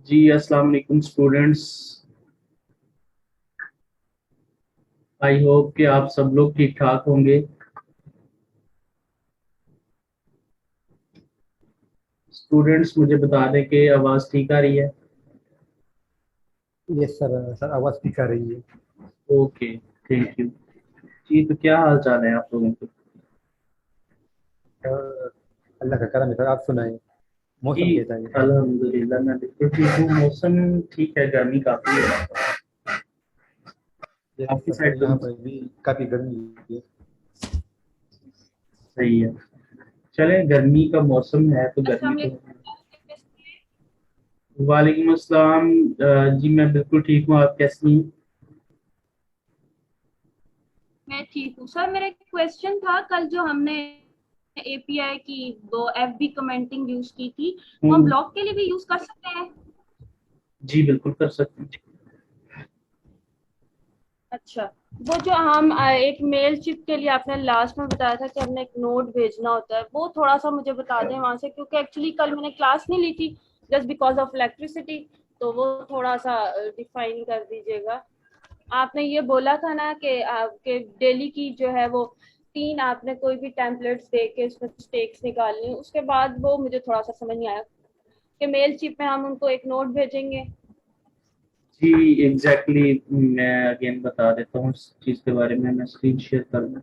जी अस्सलाम वालेकुम students. I hope कि आप सब लोग ठीक ठाक होंगे। स्टूडेंट्स मुझे बता दें कि आवाज़ ठीक आ रही है। Yes sir. सर आवाज़ ठीक आ रही है। Okay, thank you. जी तो क्या हाल चाल है आप लोगों के? सर अल्लाह का करम है सर। आप सुनाएं, जी मौसम कैसा है? अल्हम्दुलिल्लाह मैं बिल्कुल ठीक हूँ। मौसम ठीक है, गर्मी काफ़ी है। यस आपकी सर, साइड यहाँ गर्मी पर भी काफ़ी गर्मी है। सही है। चले, गर्मी का मौसम है तो अस्सलाम गर्मी तो। वालेकुम। वालेकुम अस्सलाम। जी मैं बिल्कुल ठीक हूँ, आप कैसी हैं? मैं ठीक हूँ सर। मेरा एक क्वेश्चन था, कल जो हमने एपीआई की वो एफबी कमेंटिंग यूज की थी, वो हम हम्म, ब्लॉग के लिए भी यूज कर सकते हैं? जी बिल्कुल कर सकते हैं। अच्छा। वो जो हम एक मेल चिप के लिए आपने लास्ट में बताया था कि हमने एक नोट भेजना होता है, वो थोड़ा सा मुझे बता दें वहां से, क्योंकि एक्चुअली कल मैंने क्लास नहीं ली थी जस्ट बिकॉज ऑफ इलेक्ट्रिसिटी। तो वो थोड़ा सा डिफाइन कर दीजिएगा। आपने ये बोला था ना कि आपके डेली की जो है वो तीन आपने कोई भी टेम्पलेट्स दे के उसमें स्टेक्स निकालनी, उसके बाद वो मुझे थोड़ा सा समझ नहीं आया कि मेल चिप में हम उनको एक नोट भेजेंगे। जी एग्जैक्टली मैं अगेन बता देता हूँ इस चीज़ के बारे में। मैं स्क्रीन शेयर कर दूँ।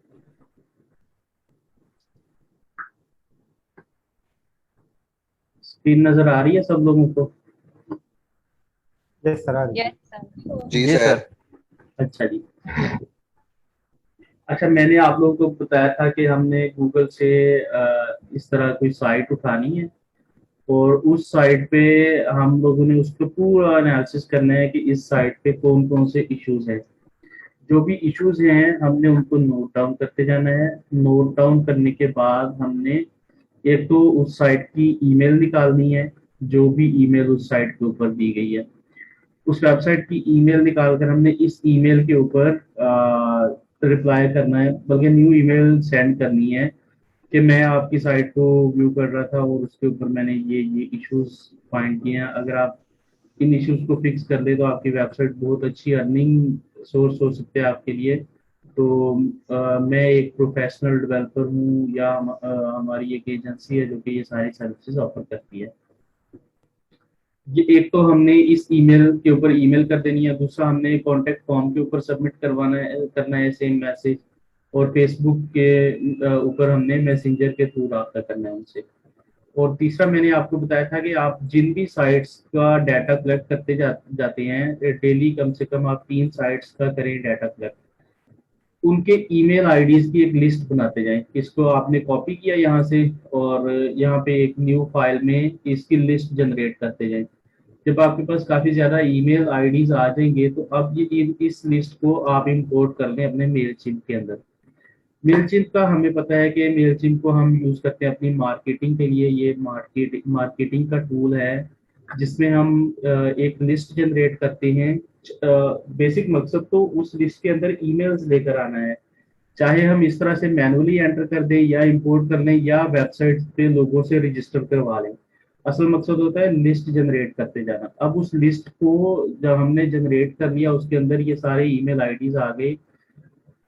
स्क्रीन नज़र आ रही है सब लोगों को? यस सर, आ रही यस है। सर। जी जी सर। सर। अच्छा जी। अच्छा, मैंने आप लोगों को बताया था कि हमने गूगल से इस तरह कोई साइट उठानी है और उस साइट पे हम लोगों ने उसको पूरा एनालिसिस करना है कि इस साइट पे कौन कौन से इश्यूज हैं। जो भी इश्यूज हैं हमने उनको नोट डाउन करते जाना है। नोट डाउन करने के बाद हमने एक तो उस साइट की ईमेल निकालनी है, जो भी ईमेल उस साइट के ऊपर दी गई है उस वेबसाइट की ईमेल निकाल कर हमने इस ईमेल के ऊपर रिप्लाई करना है, बल्कि न्यू ईमेल सेंड करनी है कि मैं आपकी साइट को व्यू कर रहा था और उसके ऊपर मैंने ये इश्यूज फाइंड किए हैं। अगर आप इन इश्यूज को फिक्स कर दे तो आपकी वेबसाइट बहुत अच्छी अर्निंग सोर्स हो सकते हैं आपके लिए। तो मैं एक प्रोफेशनल डेवलपर हूँ या हमारी एक एजेंसी है जो कि ये सारी सर्विसेज ऑफर करती है। ये एक तो हमने इस ईमेल के ऊपर ईमेल कर देनी है, दूसरा हमने कॉन्टेक्ट फॉर्म के ऊपर सबमिट करवाना है, करना है सेम मैसेज। और फेसबुक के ऊपर हमने मैसेंजर के थ्रू रब्ता करना है उनसे। और तीसरा मैंने आपको बताया था कि आप जिन भी साइट्स का डाटा कलेक्ट करते जाते हैं डेली, कम से कम आप 3 साइट्स का करें डाटा कलेक्ट। उनके ईमेल आईडीज की एक लिस्ट बनाते जाएं। इसको आपने कॉपी किया यहाँ से और यहाँ पे एक न्यू फाइल में इसकी लिस्ट जनरेट करते जाएं। जब आपके पास काफी ज्यादा ईमेल आईडीज आ जाएंगे तो अब ये इस लिस्ट को आप इंपोर्ट कर लें अपने मेलचिम्प के अंदर। मेलचिम्प का हमें पता है कि मेलचिम्प को हम यूज करते हैं अपनी मार्केटिंग के लिए। ये मार्केटिंग का टूल है जिसमें हम एक लिस्ट जनरेट करते हैं। बेसिक मकसद तो उस लिस्ट के अंदर ईमेल्स लेकर आना है, चाहे हम इस तरह से मैनुअली एंटर कर दें या इंपोर्ट कर लें या वेबसाइट पे लोगों से रजिस्टर करवा लें। असल मकसद होता है लिस्ट जनरेट करते जाना। अब उस लिस्ट को जब हमने जनरेट कर लिया, उसके अंदर ये सारे ईमेल आईडीज आ गए,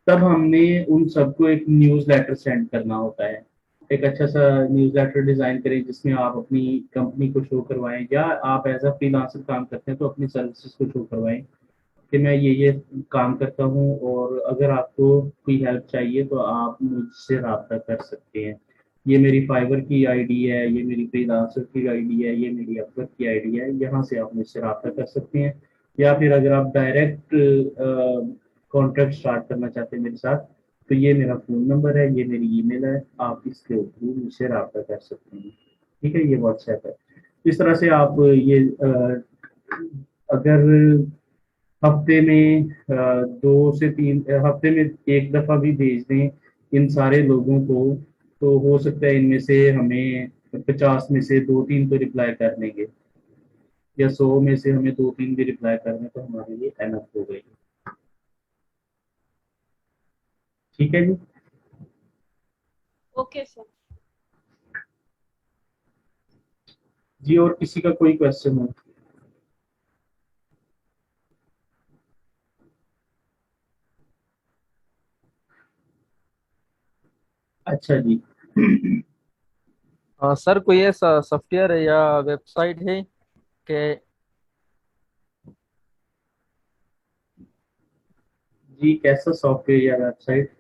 तब हमने उन सबको एक न्यूज़ लेटर सेंड करना होता है। एक अच्छा सा न्यूज़ लेटर डिजाइन करें जिसमें आप अपनी कंपनी को शो करवाएं, या आप एज अ फ्रीलांसर काम करते हैं तो अपनी सर्विसेज को शो करवाएं कि मैं ये काम करता हूँ और अगर आपको कोई हेल्प चाहिए तो आप मुझसे रब्ता कर सकते हैं। ये मेरी फाइवर की आईडी है, ये मेरी फ्रीलांसर की आईडी है, ये मेरी अपवर्क की आईडी है, यहाँ से आप मुझसे रब्ता कर सकते हैं। या फिर अगर आप डायरेक्ट कॉन्ट्रैक्ट स्टार्ट करना चाहते हैं मेरे साथ तो ये मेरा फ़ोन नंबर है, ये मेरी ईमेल है, आप इसके थ्रू मुझसे रब्ता कर सकते हैं। ठीक है, ये व्हाट्सएप है। इस तरह से आप ये अगर हफ्ते में 2 से 3 हफ्ते में एक दफा भी भेज दें इन सारे लोगों को, तो हो सकता है इनमें से हमें 50 में से 2-3 तो रिप्लाई कर लेंगे, या 100 में से हमें 2-3 भी रिप्लाई कर दें तो हमारे लिए एनफ हो गई। ठीक है जी। Okay sir. जी और किसी का कोई क्वेश्चन हो? अच्छा जी। सर कोई ऐसा सॉफ्टवेयर है या वेबसाइट है कि जी कैसा सॉफ्टवेयर या वेबसाइट?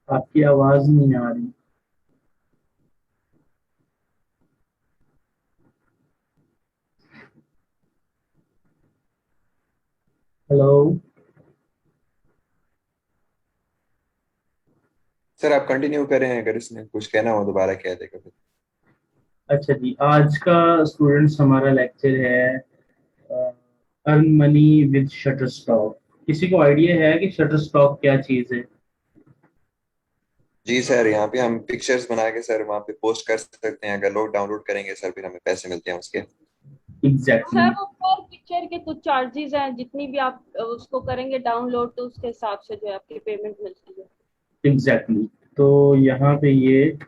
आपकी आवाज नहीं आ रही। हेलो। सर आप कंटिन्यू करें, अगर इसने कुछ कहना हो दोबारा कह देगा फिर। अच्छा जी, आज का स्टूडेंट्स हमारा लेक्चर है earn money with shutter stock. किसी को आइडिया है कि शटर स्टॉक क्या चीज है? जी सर, यहाँ पे हम पिक्चर्स बना के सर वहाँ पे पोस्ट कर सकते हैं, अगर लोग डाउनलोड करेंगे सर फिर हमें पैसे मिलते हैं उसके। Exactly sir exactly. वो पर पिक्चर के कुछ चार्जेस हैं, जितनी भी आप उसको करेंगे डाउनलोड तो उसके हिसाब से जो है आपकी पेमेंट मिलती है। Exactly exactly. तो यहाँ पे ये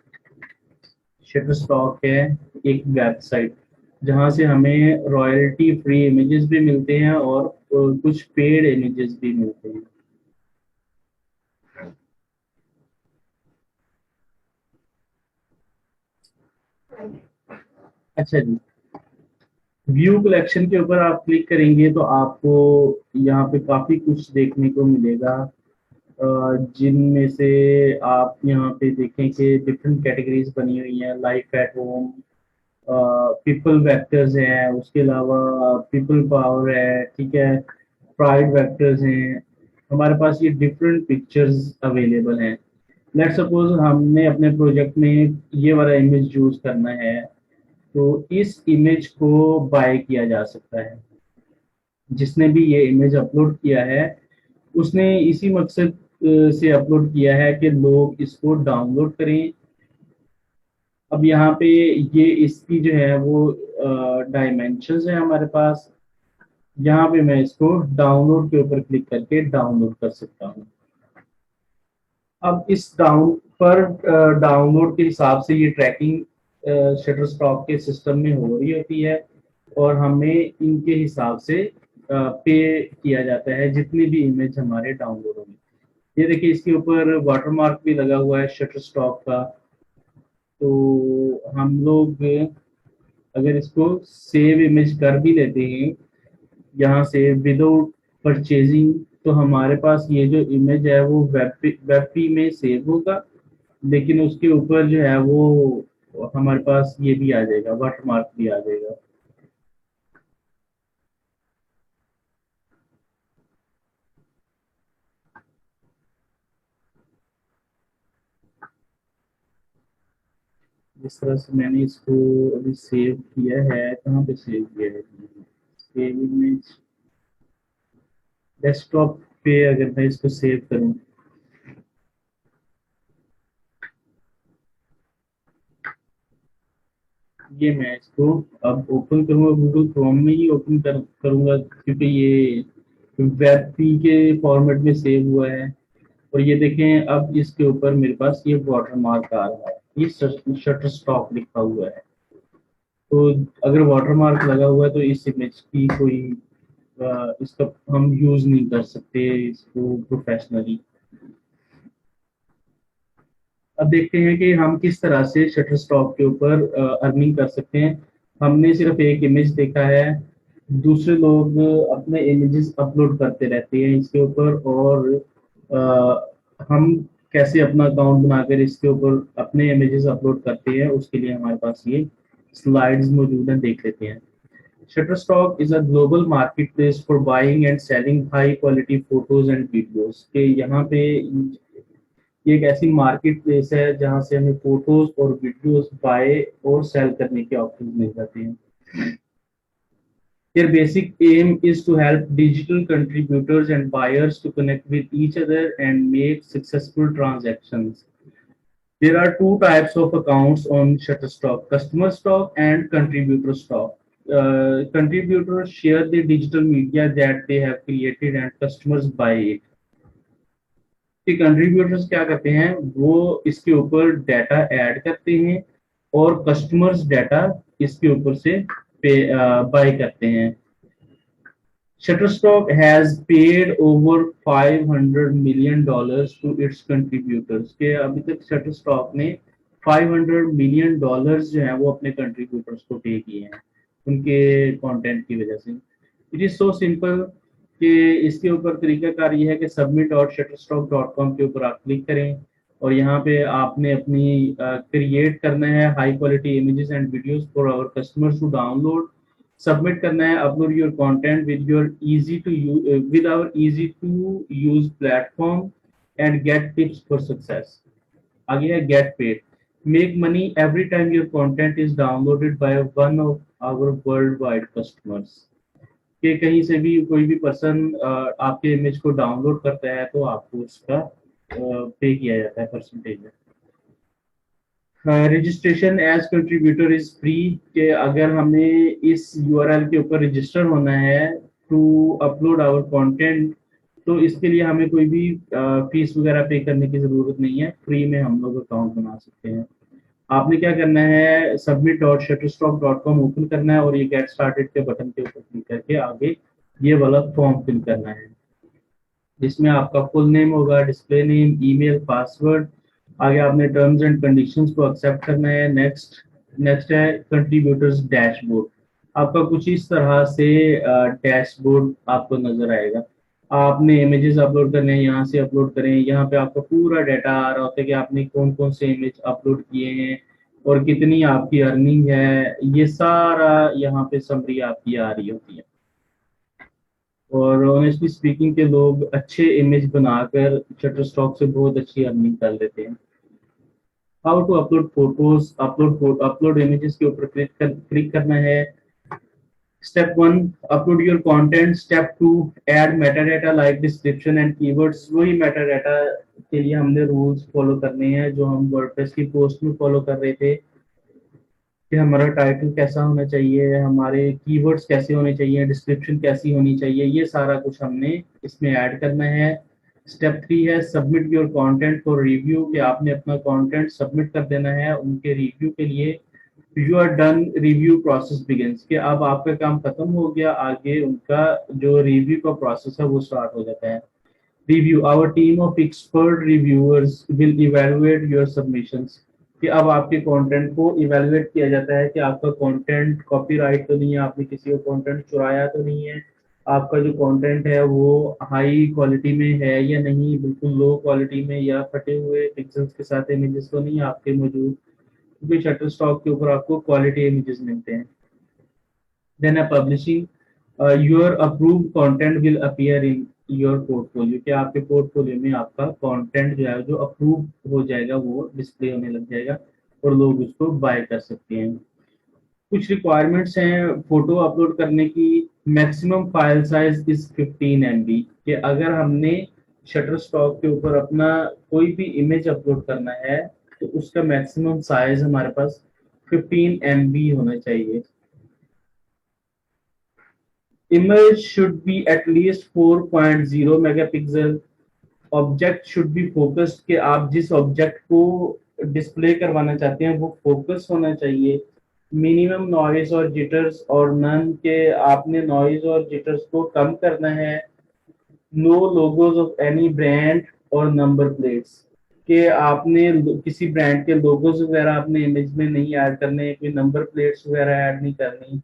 शटर स्टॉक है, एक वेबसाइट जहाँ से हमें रॉयल्टी फ्री इमेजेस भी मिलते हैं और कुछ पेड इमेजेस भी मिलते हैं। अच्छा जी, व्यू कलेक्शन के ऊपर आप क्लिक करेंगे तो आपको यहाँ पे काफी कुछ देखने को मिलेगा, जिनमें से आप यहाँ पे देखें कि डिफरेंट कैटेगरीज बनी हुई हैं। Life at home, people vectors हैं, उसके अलावा पीपल पावर है, ठीक है, प्राइड वेक्टर्स हैं। हमारे पास ये डिफरेंट पिक्चर्स अवेलेबल हैं। लेट्स सपोज हमने अपने प्रोजेक्ट में ये वाला इमेज यूज करना है, तो इस इमेज को बाय किया जा सकता है। जिसने भी ये इमेज अपलोड किया है उसने इसी मकसद से अपलोड किया है कि लोग इसको डाउनलोड करें। अब यहाँ पे ये इसकी जो है वो डायमेंशंस है हमारे पास। यहाँ पे मैं इसको डाउनलोड के ऊपर क्लिक करके डाउनलोड कर सकता हूँ। अब इस डाउनलोड के हिसाब से ये ट्रैकिंग शटर स्टॉक के सिस्टम में हो रही होती है और हमें इनके हिसाब से पे किया जाता है जितनी भी इमेज हमारे डाउनलोड होंगे। ये देखिए इसके ऊपर वाटरमार्क भी लगा हुआ है शटर स्टॉक का। तो हम लोग अगर इसको सेव इमेज कर भी लेते हैं यहाँ से विदाउट परचेजिंग, तो हमारे पास ये जो इमेज है वो वेब में सेव होगा, लेकिन उसके ऊपर जो है वो हमारे पास ये भी आ जाएगा, वाटरमार्क भी आ जाएगा। जिस तरह से मैंने इसको अभी सेव किया है, कहाँ पे सेव किया है? सेव इमेज डेस्कटॉप पे अगर मैं इसको सेव करूँ, ये मैं इसको अब ओपन करूंगा, गूगल क्रोम में ही ओपन करूंगा क्योंकि ये वेब पी के फॉर्मेट में सेव हुआ है। और ये देखें अब इसके ऊपर मेरे पास ये वाटर मार्क आ रहा है, ये शटर स्टॉक लिखा हुआ है। तो अगर वाटर मार्क लगा हुआ है तो इस इमेज की कोई इसका हम यूज नहीं कर सकते इसको प्रोफेशनली। अब देखते हैं कि हम किस तरह से शटर स्टॉक के ऊपर अर्निंग कर सकते हैं। हमने सिर्फ एक इमेज देखा है, दूसरे लोग अपने इमेजेस अपलोड करते रहते हैं इसके ऊपर, और हम कैसे अपना अकाउंट बनाकर इसके ऊपर अपने इमेजेस अपलोड करते हैं उसके लिए हमारे पास ये स्लाइड्स मौजूद हैं, देख लेते हैं। Shutterstock is a global marketplace for buying and selling high quality photos and videos। के यहाँ पे ये एक ऐसी मार्केट प्लेस है जहाँ से हमें फोटोज और वीडियोस बाय और सेल करने के ऑप्शन मिल जाते हैं। Their basic aim is to help digital contributors and buyers to connect with each other and make successful transactions. There are two types of accounts on Shutterstock: customer stock and contributor stock. Contributors share the digital media that they have created and customers buy it. कि contributors क्या करते हैं, वो इसके ऊपर data add करते हैं और कस्टमर्स डाटा इसके ऊपर से पे बाय करते हैं। Shutterstock has paid over $500 million to its contributors के अभी तक Shutterstock ने $500 million जो है वो अपने contributors को पे किए हैं उनके कंटेंट की वजह से। इट इज सो सिंपल कि इसके ऊपर तरीकाकार ये है कि submit.shutterstock.com के ऊपर आप क्लिक करें और यहाँ पे आपने अपनी क्रिएट करना है high quality images and videos for our customers to download. Submit करना है, upload your content with your easy to use with our easy to use platform and get tips for success. आगे है get paid, make money every time your content is downloaded by one of our world wide customers. कि कहीं से भी कोई भी person आपके image को डाउनलोड करता है तो आपको उसका पे किया जाता है परसेंटेज में। Registration as contributor is free कि अगर हमें इस यूआरएल के ऊपर रजिस्टर होना है टू अपलोड आवर कंटेंट तो इसके लिए हमें कोई भी फीस वगैरह पे करने की ज़रूरत नहीं है, फ्री में हम लोग अकाउंट बना सकते हैं। आपने क्या करना है, submit.shutterstock.com ओपन करना है और ये गेट स्टार्टेड के बटन के ऊपर क्लिक करके आगे ये वाला फॉर्म फिल करना है जिसमें आपका फुल नेम होगा, डिस्प्ले नेम, ईमेल, पासवर्ड। आगे आपने टर्म्स एंड कंडीशंस को एक्सेप्ट करना है। नेक्स्ट है कंट्रीब्यूटर्स डैशबोर्ड। आपका कुछ इस तरह से डैशबोर्ड आपको नजर आएगा। आपने इमेजेस अपलोड करने हैं, यहाँ से अपलोड करें। यहाँ पे आपका पूरा डाटा आ रहा होता है कि आपने कौन कौन से इमेज अपलोड किए हैं और कितनी आपकी अर्निंग है, ये सारा यहाँ पे समरी आपकी आ रही होती है। और ऑनेस्टली स्पीकिंग के लोग अच्छे इमेज बनाकर शटरस्टॉक से बहुत अच्छी अर्निंग कर लेते हैं। How to upload photos, upload images के ऊपर क्लिक करना है। Step 1 upload your content. Step 2 add metadata like description and keywords. वही मेटाडाटा के लिए हमने रूल्स फॉलो करने हैं जो हम वर्डप्रेस की पोस्ट में फॉलो कर रहे थे कि हमारा टाइटल कैसा होना चाहिए, हमारे कीवर्ड्स कैसे होने चाहिए, डिस्क्रिप्शन कैसी होनी चाहिए, ये सारा कुछ हमने इसमें ऐड करना है। स्टेप 3 है submit your content for review कि आपने अपना कंटेंट सबमिट कर देना है उनके रिव्यू के लिए। You are done, review process begins कि अब आपका काम खत्म हो गया, आगे उनका जो रिव्यू का प्रोसेस है वो स्टार्ट हो जाता है। Review, our team of expert reviewers will evaluate your submissions कि अब आपके कंटेंट को इवैल्यूएट किया जाता है कि आपका कंटेंट कॉपीराइट तो नहीं है, आपने किसी का कंटेंट चुराया तो नहीं है, आपका जो कंटेंट है वो हाई क्वालिटी में है या नहीं, बिल्कुल लो क्वालिटी में या फटे हुए पिक्सेल्स के साथ इमेजेस तो नहीं आपके मौजूद, क्योंकि शटरस्टॉक के ऊपर आपको क्वालिटी इमेजेस मिलते हैं। देन है publishing, your approved content will appear in your portfolio कि आपके पोर्टफोलियो में आपका कंटेंट जो है जो अप्रूव हो जाएगा वो डिस्प्ले होने लग जाएगा और लोग उसको बाय कर सकते हैं। कुछ रिक्वायरमेंट्स हैं फोटो अपलोड करने की। Maximum file size is 15 MB कि अगर हमने शटरस्टॉक के ऊपर अपना कोई भी इमेज अपलोड करना है तो उसका मैक्सिमम साइज हमारे पास 15 MB होना चाहिए। Image should be at least 4.0 megapixel. Object should be focused कि आप जिस ऑब्जेक्ट को डिस्प्ले करवाना चाहते हैं वो फोकस होना चाहिए। मिनिमम नॉइज और जिटर्स और नन के आपने नॉइज और जिटर्स को कम करना है। No logos of any brand और नंबर प्लेट्स कि आपने किसी ब्रांड के लोगोज वगैरह अपने इमेज में नहीं ऐड करने, कोई नंबर प्लेट्स वगैरह ऐड नहीं करनी।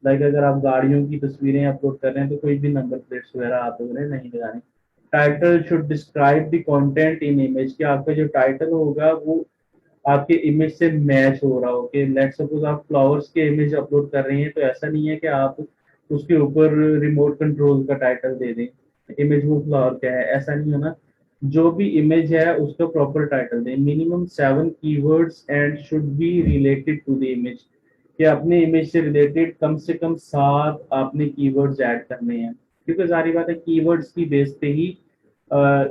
लाइक अगर आप गाड़ियों की तस्वीरें अपलोड कर रहे हैं तो कोई भी नंबर प्लेट्स वगैरह आप लोगों ने नहीं लगानी। Title should describe the content in image कि आपका जो टाइटल होगा वो आपके इमेज से मैच हो रहा हो। कि लेट्स सपोज आप फ्लावर्स के इमेज अपलोड कर रहे हैं तो ऐसा नहीं है कि आप उसके ऊपर रिमोट कंट्रोल का टाइटल दे दें, इमेज वो फ्लावर क्या है, ऐसा नहीं होना। जो भी इमेज है उसका प्रॉपर टाइटल दें। Minimum 7 keywords and should be related to the image कि अपने इमेज से रिलेटेड कम से कम 7 आपने कीवर्ड्स ऐड करने हैं, क्योंकि सारी बात है कीवर्ड्स की बेस पे ही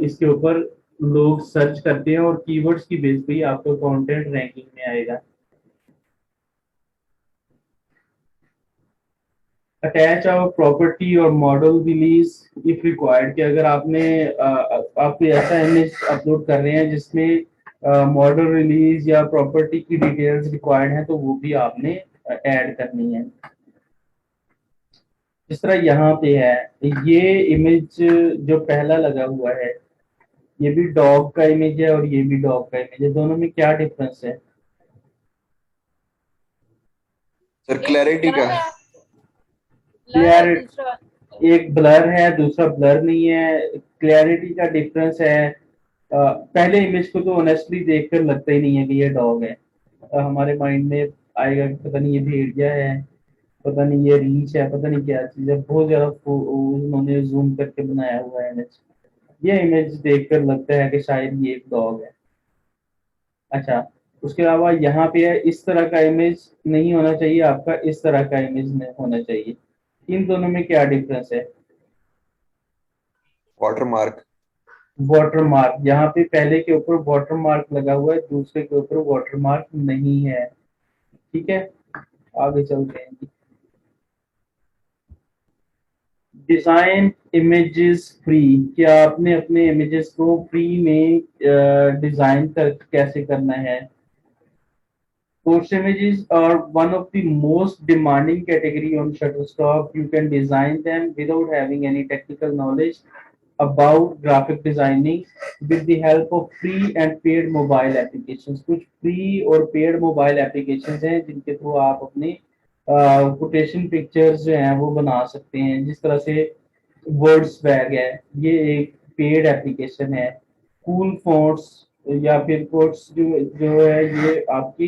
इसके ऊपर लोग सर्च करते हैं और कीवर्ड्स की बेस पे ही आपका कंटेंट रैंकिंग में आएगा। अटैच आवर प्रॉपर्टी और मॉडल रिलीज इफ रिक्वायर्ड कि अगर आपने आप कोई ऐसा इमेज अपलोड कर रहे हैं जिसमें मॉडल रिलीज या प्रॉपर्टी की डिटेल्स रिक्वायर्ड है तो वो भी आपने ऐड करनी है। जिस तरह यहाँ पे है, ये इमेज जो पहला लगा हुआ है, ये भी डॉग का इमेज है और ये भी डॉग का इमेज है, दोनों में क्या डिफरेंस है? सर एक क्लैरिटी का। ब्लर है, क्लियर, दूसरा एक ब्लर है दूसरा ब्लर नहीं है, क्लैरिटी का डिफरेंस है। पहले इमेज को तो ऑनेस्टली देखकर लगता ही नहीं है कि ये डॉग है। हमारे माइंड में आएगा कि पता नहीं ये भेड़िया है, पता नहीं ये रीच है, पता नहीं क्या चीज है, बहुत ज्यादा उन्होंने जूम करके बनाया हुआ है इमेज। ये इमेज देखकर लगता है कि शायद ये एक डॉग है। अच्छा, उसके अलावा यहाँ पे है, इस तरह का इमेज नहीं होना चाहिए आपका, इस तरह का इमेज होना चाहिए। इन दोनों में क्या डिफरेंस है? Water mark. वाटर मार्क, यहाँ पे पहले के ऊपर वाटर मार्क लगा हुआ है, दूसरे के ऊपर वाटर मार्क नहीं है। ठीक है, आगे चलते हैं। डिजाइन इमेजेस फ्री, क्या आपने अपने इमेजेस को फ्री में डिजाइन कर कैसे करना है? Post images are one of the most demanding category on Shutterstock. You can design them without having any technical knowledge about graphic designing with the help of free and paid mobile applications. कुछ free और paid mobile applications हैं जिनके through आप अपने quotation pictures जो हैं वो बना सकते हैं। जिस तरह से वर्ड्स बैग है, ये एक पेड एप्लीकेशन है। कूल फोर्ट्स या फिर कोट्स जो है, ये आपकी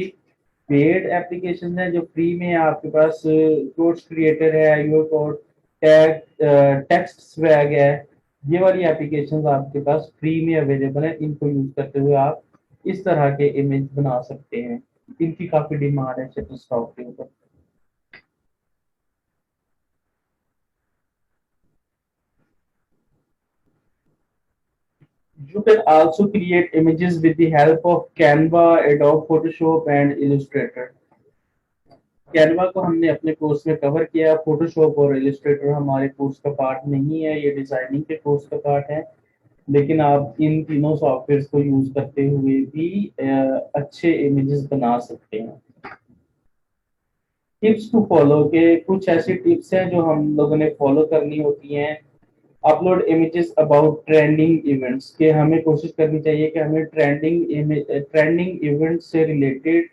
पेड एप्लीकेशन है। जो फ्री में आपके पास कोट्स क्रिएटर है, your code tag, text swag है, ये वाली एप्लीकेशंस आपके पास फ्री में अवेलेबल है। इनको यूज करते हुए आप इस तरह के इमेज बना सकते हैं। इनकी काफी डिमांड है शटरस्टॉक के ऊपर। You can also create images with the help of Canva, Adobe Photoshop and Illustrator. Canva को हमने अपने कोर्स में कवर किया। फोटोशॉप और इलस्ट्रेटर हमारे कोर्स का पार्ट नहीं है, ये डिजाइनिंग के कोर्स का पार्ट है। लेकिन आप इन तीनों सॉफ्टवेयर को यूज करते हुए भी अच्छे इमेजेस बना सकते हैं। टिप्स टू फॉलो के कुछ ऐसी टिप्स हैं जो हम लोगों ने फॉलो करनी होती हैं। Upload images about trending events, के हमें कोशिश करनी चाहिए कि हमें ट्रेंडिंग इवेंट से रिलेटेड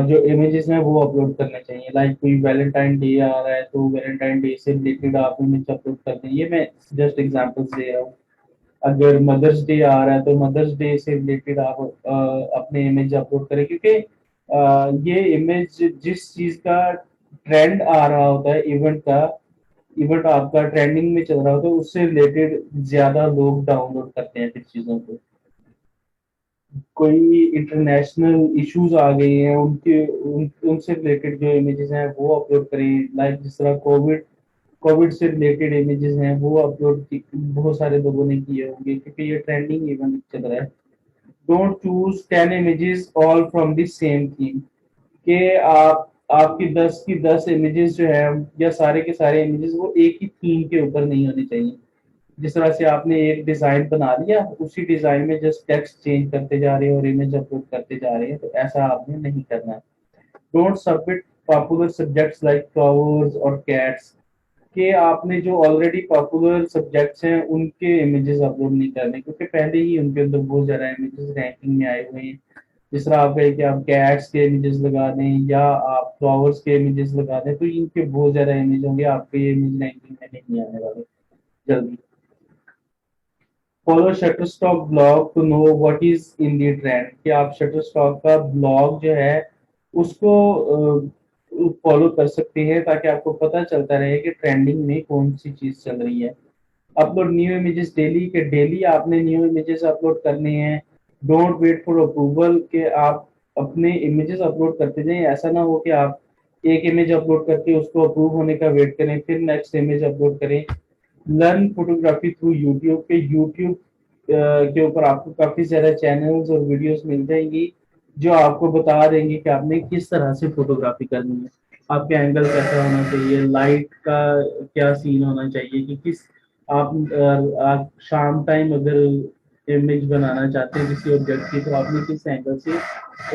जो इमेजेस हैं वो अपलोड करने चाहिए। लाइक कोई वैलेंटाइन डे आ रहा है तो वैलेंटाइन डे से रिलेटेड आप इमेज अपलोड करते हैं। ये मैं जस्ट एग्जांपल्स दे रहा हूँ। अगर मदर्स डे आ रहा है तो मदर्स डे से रिलेटेड आप अपने इमेज अपलोड करें, क्योंकि ये इमेज जिस चीज का ट्रेंड आ रहा होता है, इवेंट आपका ट्रेंडिंग में चल रहा होता है, उससे रिलेटेड ज्यादा लोग डाउनलोड करते हैं फिर चीजों को। कोई इंटरनेशनल इश्यूज आ गए हैं, उनसे रिलेटेड जो इमेजेस हैं वो अपलोड करें। लाइक जिस तरह कोविड से रिलेटेड इमेजेस हैं वो अपलोड बहुत सारे लोगों ने किए होंगे, क्योंकि ये ट्रेंडिंग इवेंट चल रहा है। Don't choose 10 images all from the same theme, के आपकी 10 की 10 इमेजेस जो है या सारे के सारे इमेजेस वो एक ही थीम के ऊपर नहीं होने चाहिए। जिस तरह से आपने एक डिजाइन बना लिया, उसी डिजाइन में जस्ट टेक्स्ट चेंज करते जा रहे हैं और इमेज अपलोड करते जा रहे हैं, तो ऐसा आपने नहीं करना। Don't submit popular subjects like flowers और कैट्स, के आपने जो ऑलरेडी पॉपुलर सब्जेक्ट्स हैं उनके इमेजेस अपलोड नहीं करने, क्योंकि पहले ही उनके अंदर बहुत ज्यादा इमेजेस रैंकिंग में आए हुए हैं। जिस तरह आप कहें कि आप कैट्स के इमेजेस लगा दें या आप फ्लावर्स के इमेजेस लगा दें, तो इनके बहुत ज्यादा इमेज होंगे, आपके इमेज रैंकिंग में नहीं आने वाले जल्दी। Follow Shutterstock blog to know what is in the trend, कि आप शटरस्टॉक का ब्लॉग जो है उसको फॉलो कर सकते हैं ताकि आपको पता चलता रहे कि ट्रेंडिंग में कौन सी चीज चल रही है। अपलोड न्यू इमेजेस डेली, के डेली आपने न्यू इमेजेस अपलोड करने हैं। डोंट वेट फॉर अप्रूवल, के आप अपने इमेजेस अपलोड करते जाएं। ऐसा ना हो कि आप एक इमेज अपलोड करके उसको अप्रूव होने का वेट करें फिर नेक्स्ट इमेज अपलोड करें। लर्न फोटोग्राफी थ्रू यूट्यूब, के यूट्यूब के ऊपर आपको काफी ज्यादा चैनल्स और वीडियोस मिल जाएंगी जो आपको बता देंगे कि आपने किस तरह से फोटोग्राफी करनी है, आपके एंगल कैसा होना चाहिए, लाइट का क्या सीन होना चाहिए, कि किस आप शाम टाइम अगर इमेज बनाना चाहते हैं किसी ऑब्जेक्ट की तो आपने किस एंगल से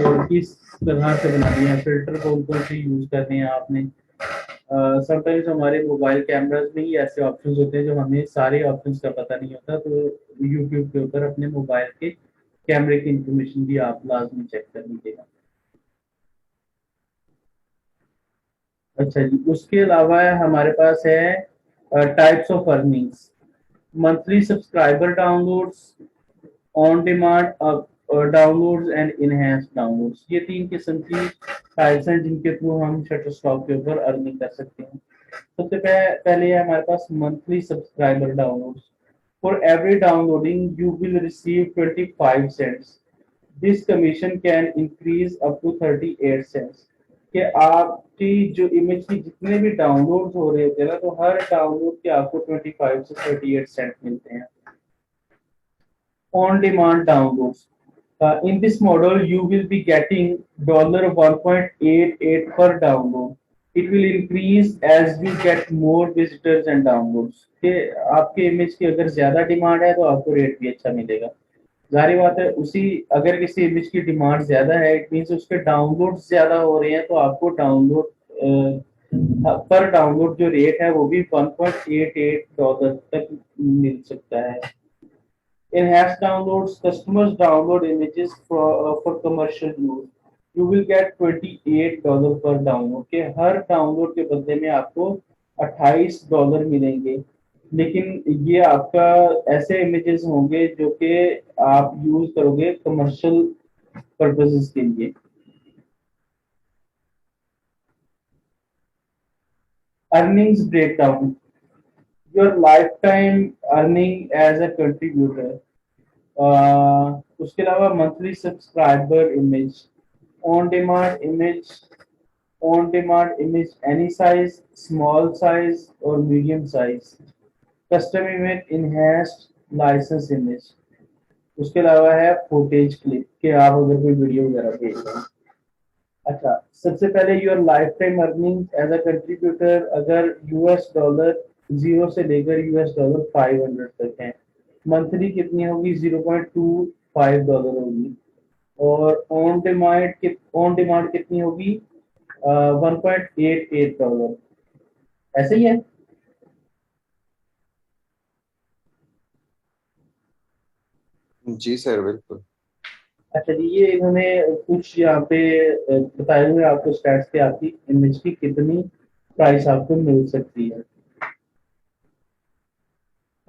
और किस तरह से बनानी है, फिल्टर कौन कौन से यूज करने हैं आपने। समटाइम्स हमारे मोबाइल कैमरास में ही ऐसे ऑप्शंस होते हैं जो हमें सारे ऑप्शंस का पता नहीं होता, तो यूट्यूब के ऊपर अपने मोबाइल के कैमरे की इंफॉर्मेशन भी आप लाजमी चेक कर लीजिएगा। अच्छा जी, उसके अलावा हमारे पास है types of earnings, monthly subscriber downloads, on demand downloads and enhance downloads. ये 3 किस्म की टाइप्स हैं जिनके थ्रू हम शटरस्टॉक के ऊपर अर्निंग कर सकते हैं। सबसे पहले है हमारे पास monthly subscriber downloads. For every downloading you will receive 25 cents. This commission can increase up to 38 cents. कि आपकी जो इमेज की जितने भी डाउनलोड हो रहे होते हैं ना, तो हर डाउनलोड के आपको 25 से 38 सेंट मिलते हैं। On demand downloads, in this model you will be getting $1.88 per download. It will increase as you get more visitors and downloads. कि आपके इमेज की अगर ज्यादा डिमांड है तो आपको रेट भी अच्छा मिलेगा। जाहिर बात है, उसी अगर किसी इमेज की डिमांड ज्यादा है, इट मीन्स उसके डाउनलोड ज्यादा हो रहे हैं, तो आपको डाउनलोड पर डाउनलोड जो रेट है वो भी $1.88 तक मिल सकता है। Enhanced downloads, customers download images for commercial use. You will get $28 per download। के हर डाउनलोड के बदले में आपको $28 मिलेंगे, लेकिन ये आपका ऐसे इमेजेस होंगे जो कि आप यूज करोगे कमर्शियल पर्पसेस के लिए। Earnings breakdown, your life time earning as a contributor. उसके अलावा monthly subscriber image, on demand image, on demand image any size, small size और medium size, custom image, enhanced license image. उसके अलावा है footage clip के आप अगर कोई वीडियो वगैरह भेज रहे हैं। अच्छा, सबसे पहले your life time earning as a contributor, अगर $0 जीरो से लेकर $500 तक है, मंथली कितनी होगी? $0.25 होगी। और ऑन डिमांड कितनी होगी? $1.88। ऐसे ही है। जी सर, बिल्कुल। अच्छा जी, ये इन्होंने कुछ यहाँ पे बताए हुए आपको स्टैट्स के आपकी इमेज की कितनी प्राइस आपको मिल सकती है।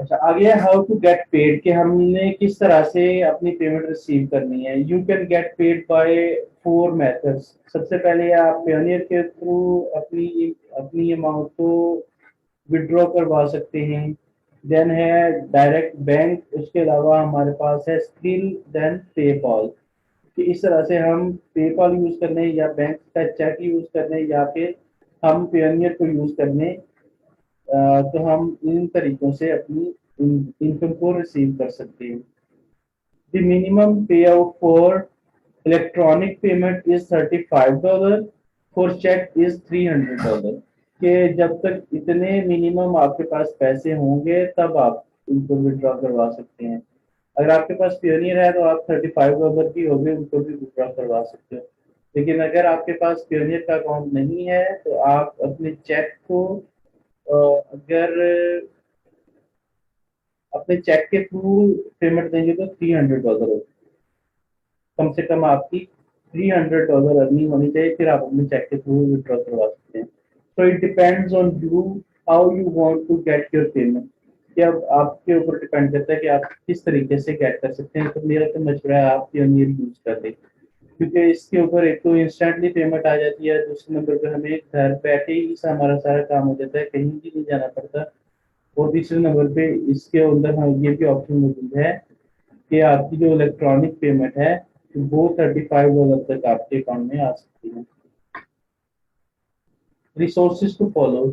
अच्छा, आगे है हाउ टू गेट पेड, कि हमने किस तरह से अपनी पेमेंट रिसीव करनी है। You can get paid by 4 methods. सबसे पहले आप पेयोनियर के थ्रू अपनी अपनी अमाउंट को विड्रॉ करवा सकते हैं। देन है डायरेक्ट बैंक, उसके अलावा हमारे पास है स्किल, देन पेपॉल। कि इस तरह से हम पेपॉल यूज करने या बैंक का चेक यूज करने या फिर हम पेयोनियर को यूज करने, तो हम इन तरीकों से अपनी इनकम को रिसीव कर सकते हैं। The minimum payout for electronic payment is $35, for cheque is $300। के जब तक इतने मिनिमम आपके पास पैसे होंगे तब आप उनको विड्रॉ करवा सकते हैं। अगर आपके पास पियोनियर है तो आप $35 भी होंगे, उनको भी विड्रॉ करवा सकते हो। लेकिन अगर आपके पास पियोनियर का अकाउंट नहीं है तो आप अपने चेक को अगर अपने चेक के थ्रू पेमेंट देंगे तो $300 होगा। कम से कम आपकी $300 अर्निंग होनी चाहिए, फिर आप अपने चेक के थ्रू विड्रॉ करवा सकते हैं। So it depends on you how you want to get your payment. कि अब आपके ऊपर डिपेंड करता है कि आप किस तरीके से गेट कर सकते हैं। तो मेरा तो मशवरा है आप पियोनियर यूज कर दें, क्योंकि इसके ऊपर एक तो इंस्टेंटली पेमेंट आ जाती है, दूसरे नंबर पे हमें घर बैठे ही हमारा सारा काम हो जाता है, कहीं भी नहीं जाना पड़ता। और तीसरे नंबर पे इसके अंदर हम ये भी ऑप्शन मौजूद है कि आपकी जो इलेक्ट्रॉनिक पेमेंट है वो $35 तक आपके अकाउंट में आ सकती है। Resources to follow,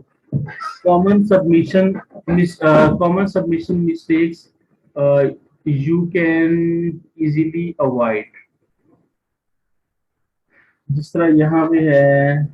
common submission common submission mistakes you can easily avoid। जिस तरह यहाँ पे है,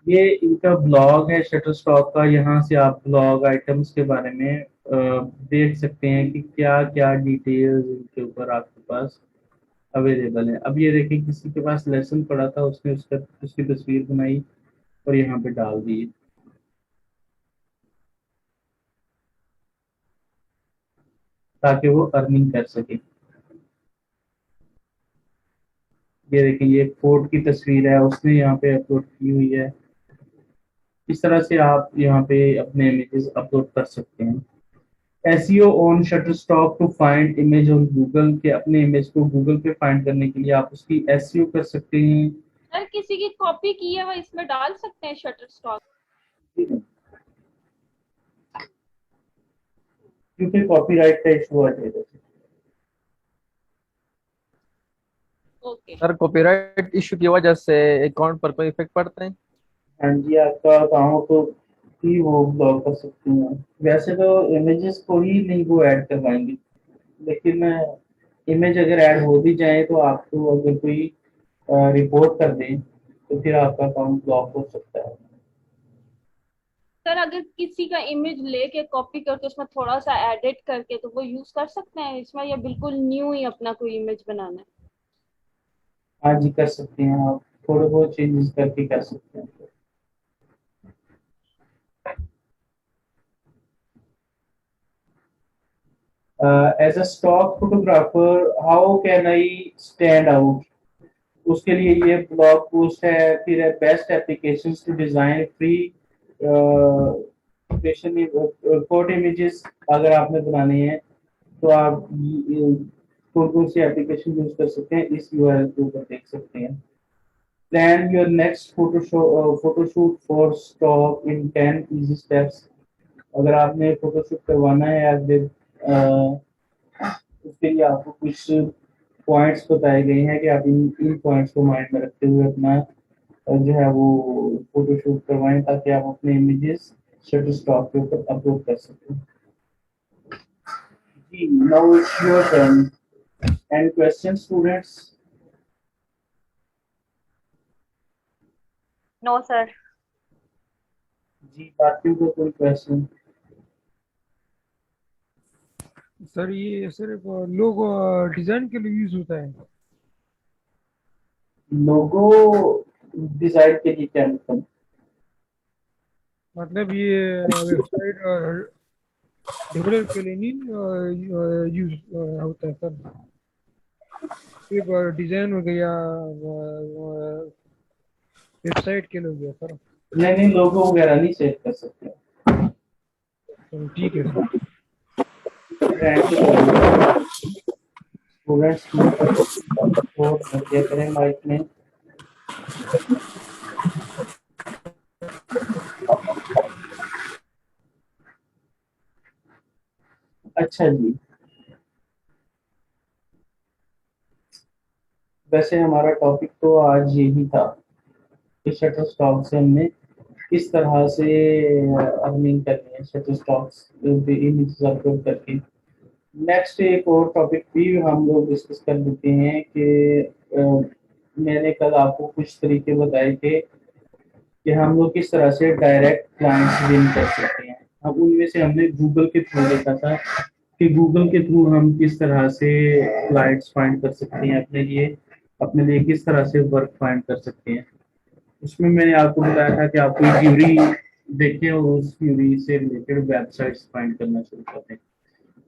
ये इनका ब्लॉग है शटरस्टॉक का। यहाँ से आप ब्लॉग आइटम्स के बारे में देख सकते हैं कि क्या क्या डिटेल्स इनके ऊपर आपके पास अवेलेबल है। अब ये देखिए, किसी के पास लेसन पड़ा था, उसने उसकी तस्वीर बनाई और यहाँ पे डाल दी ताकि वो अर्निंग कर सके। ये देखिए, ये फोर्ट की तस्वीर है, उसने यहाँ पे अपलोड की हुई है। इस तरह से आप यहाँ पे अपने इमेजेस अपलोड कर सकते हैं। SEO on Shutterstock to find image on Google, के अपने इमेज को गूगल पे फाइंड करने के लिए आप उसकी एसईओ कर सकते हैं। सर किसी की कॉपी की है वो इसमें डाल सकते हैं शटर स्टॉक? क्योंकि कॉपीराइट का इशू आ जाएगा। ओके। सर कॉपीराइट इशू की वजह से अकाउंट पर कोई इफेक्ट पड़ता है? हाँ जी, आपका अकाउंट तो ही वो ब्लॉक कर सकते हैं। वैसे तो इमेजेस को ही नहीं वो ऐड करवाएंगे, लेकिन इमेज अगर ऐड हो भी जाए तो आपको अगर कोई रिपोर्ट कर दें तो फिर आपका अकाउंट ब्लॉक हो सकता है। सर अगर किसी का इमेज लेके कॉपी करके उसमें थोड़ा सा एडिट करके तो वो यूज कर सकते हैं इसमें, या बिल्कुल न्यू ही अपना कोई इमेज बनाना है? हाँ जी, कर सकते हैं आप, थोड़े बहुत चेंजेस करके कर सकते हैं। As a stock photographer how can I stand out, उसके लिए ये ब्लॉग पोस्ट है। फिर है best applications to design free photo images. अगर आपने बनाने हैं तो आप कौन कौन सी एप्लीकेशन यूज कर सकते हैं, इस यूआरएल के ऊपर देख सकते हैं। Plan your next photoshoot for stock in 10 easy steps. अगर आपने फोटोशूट करवाना है अगले उसके लिए आपको कुछ पॉइंट्स बताए गए हैं कि आप इन पॉइंट्स को माइंड में रखते हुए अपना जो है वो फोटोशूट करवाएं ताकि आप अपने इमेजेस शटर स्टॉक के ऊपर अपलोड कर सकें। जी, now it's your turn. Any question students? No sir. जी, बाकियों को कोई क्वेश्चन? सर ये सिर्फ लोगो डिजाइन के लिए यूज होता है? लोगो डिजाइन के लिए क्या मतलब? मतलब ये वेबसाइट डेवलप के लिए नहीं यूज होता है सर? सिर्फ डिजाइन हो गया, वेबसाइट के लिए हो गया सर? नहीं नहीं, लोगो वगैरह नहीं सेव कर सकते। तो ठीक है सर। स्टूडेंट्स को क्या करें माइक में? अच्छा जी, वैसे हमारा टॉपिक तो आज यही था कि शटर स्टॉक से हमने किस तरह से अर्निंग करनी है शटर स्टॉक्स इमेजेस अपलोड करके। नेक्स्ट एक और टॉपिक भी हम लोग डिस्कस कर लेते हैं कि मैंने कल आपको कुछ तरीके बताए थे कि हम लोग किस तरह से डायरेक्ट क्लाइंट्स विन कर सकते हैं। अब उनमें से हमने गूगल के थ्रू देखा था कि गूगल के थ्रू हम किस तरह से क्लाइंट्स फाइंड कर सकते हैं अपने लिए किस तरह से वर्क फाइंड कर सकते हैं। उसमें मैंने आपको बताया था कि आप कोई क्यूरी देखें और उस क्यूरी से रिलेटेड वेबसाइट्स फाइंड करना शुरू कर दें।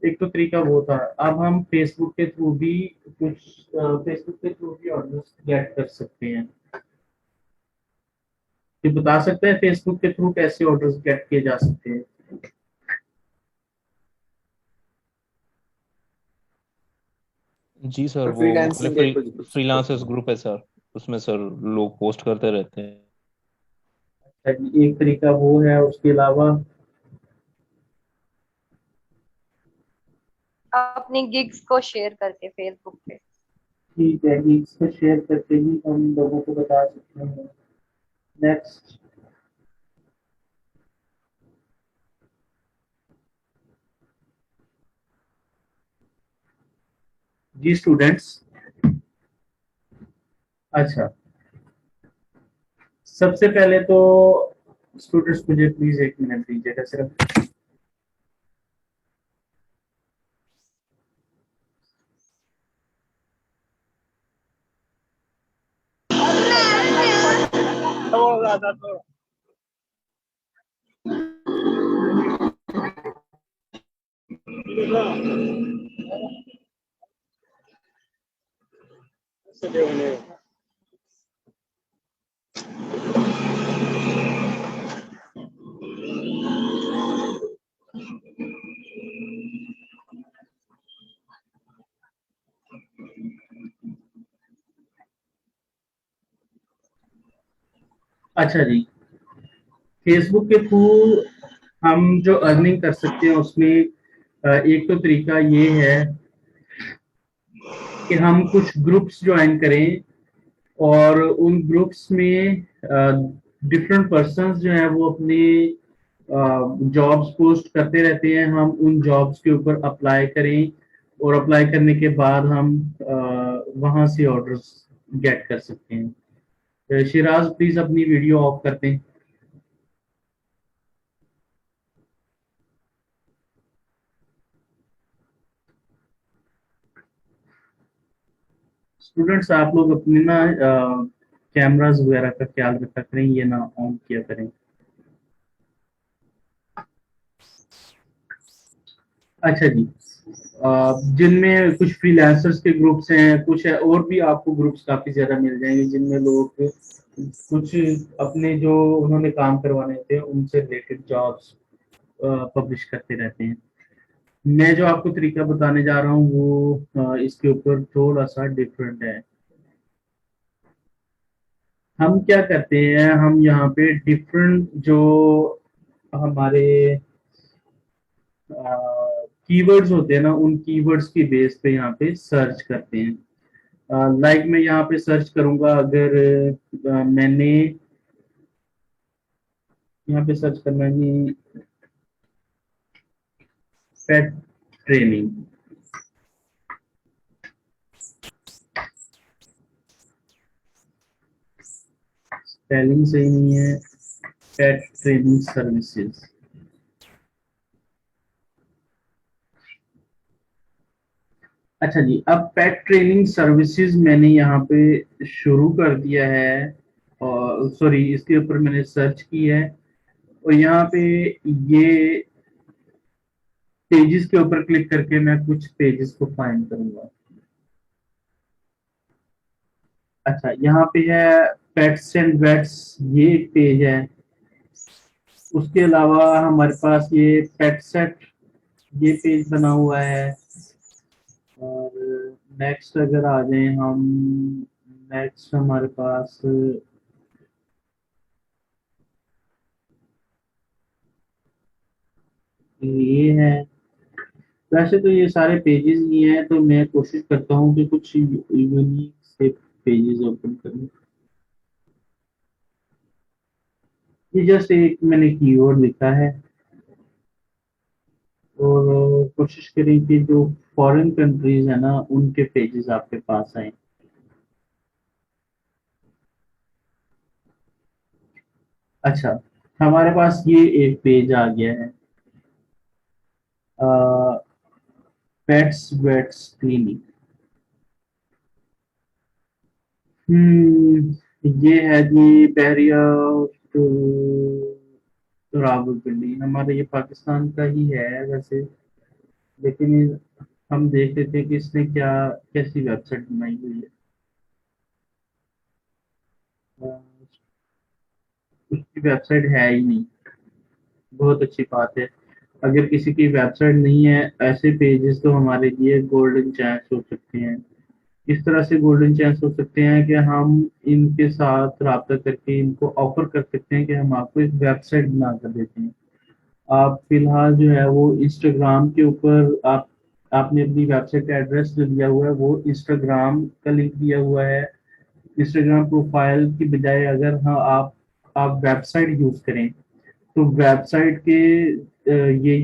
एक तो तरीका वो था। अब हम फेसबुक के थ्रू भी ऑर्डर्स गेट कर सकते हैं। ये बता सकते हैं फेसबुक के थ्रू कैसे ऑर्डर्स गेट किए जा सकते हैं? जी सर, वो फ्रीलांसिंग एक फ्रीलांसर्स ग्रुप है सर, उसमें सर लोग पोस्ट करते रहते हैं। एक तरीका वो है, उसके अलावा? अपनी गिग्स को शेयर करके फेसबुक पे। ठीक है, गिग्स को शेयर करके ही हम लोगों को बता सकते हैं। नेक्स्ट। जी स्टूडेंट्स, अच्छा, सबसे पहले तो स्टूडेंट्स मुझे प्लीज 1 मिनट दीजिएगा सिर्फ। अच्छा जी, फेसबुक के थ्रू हम जो अर्निंग कर सकते हैं उसमें एक तो तरीका ये है कि हम कुछ ग्रुप्स ज्वाइन करें और उन ग्रुप्स में डिफरेंट पर्सन्स जो हैं वो अपने जॉब्स पोस्ट करते रहते हैं, हम उन जॉब्स के ऊपर अप्लाई करें और अप्लाई करने के बाद हम वहां से ऑर्डर्स गेट कर सकते हैं। शिराज प्लीज अपनी वीडियो ऑफ करते हैं। स्टूडेंट्स आप लोग अपने ना कैमरास वगैरह का ख्याल रखा करें, ये ना ऑन किया करें। अच्छा जी, जिनमें कुछ फ्रीलांसर्स के ग्रुप्स हैं, कुछ है और भी आपको ग्रुप्स काफी ज्यादा मिल जाएंगे जिनमें लोग कुछ अपने जो उन्होंने काम करवाने थे उनसे रिलेटेड जॉब्स पब्लिश करते रहते हैं। मैं जो आपको तरीका बताने जा रहा हूँ वो इसके ऊपर थोड़ा सा डिफरेंट है। हम क्या करते हैं, हम यहाँ पे डिफरेंट जो हमारे कीवर्ड्स होते हैं ना, उन कीवर्ड्स की बेस पे यहाँ पे सर्च करते हैं। लाइक मैं यहाँ पे सर्च करूंगा, अगर मैंने यहाँ पे सर्च करना है पेट ट्रेनिंग, स्पेलिंग सही नहीं है, पेट ट्रेनिंग सर्विसेज। अच्छा जी, अब पेट ट्रेनिंग सर्विसेज मैंने यहाँ पे शुरू कर दिया है और सॉरी इसके ऊपर मैंने सर्च की है और यहाँ पे ये पेजेस के ऊपर क्लिक करके मैं कुछ पेजेस को फाइंड करूंगा। अच्छा, यहाँ पे है पेट्स एंड वेट्स, ये एक पेज है। उसके अलावा हमारे पास ये पेट सेट, ये पेज बना हुआ है। और नेक्स्ट अगर आ जाए हम, नेक्स्ट हमारे पास ये है। वैसे तो ये सारे पेजेस ही हैं, तो मैं कोशिश करता हूँ कि कुछ यूनिक से पेजेस ओपन करूँ। ये जस्ट एक मैंने कीवर्ड लिखा है और कोशिश करें कि जो फॉरेन कंट्रीज है ना उनके पेजेस आपके पास आए। अच्छा, हमारे पास ये एक पेज आ गया है, पेट्स वेट्स क्लिनिक। ये है जी बहरिया रावलपिंडी, हमारे ये पाकिस्तान का ही है वैसे, लेकिन हम देख लेते हैं कि इसने क्या कैसी वेबसाइट बनाई हुई है। उसकी वेबसाइट है ही नहीं, बहुत अच्छी बात है। अगर किसी की वेबसाइट नहीं है, ऐसे पेजेस तो हमारे लिए गोल्डन चांस हो सकते हैं। इस तरह से गोल्डन चांस हो सकते हैं कि हम इनके साथ राब्ता करके इनको ऑफर कर सकते हैं कि हम आपको एक वेबसाइट बना कर देते हैं। आप फिलहाल जो है वो इंस्टाग्राम के ऊपर आपने अपनी वेबसाइट का एड्रेस जो दिया हुआ है वो इंस्टाग्राम का लिंक दिया हुआ है। इंस्टाग्राम प्रोफाइल की बजाय अगर हाँ आप वेबसाइट यूज करें तो वेबसाइट के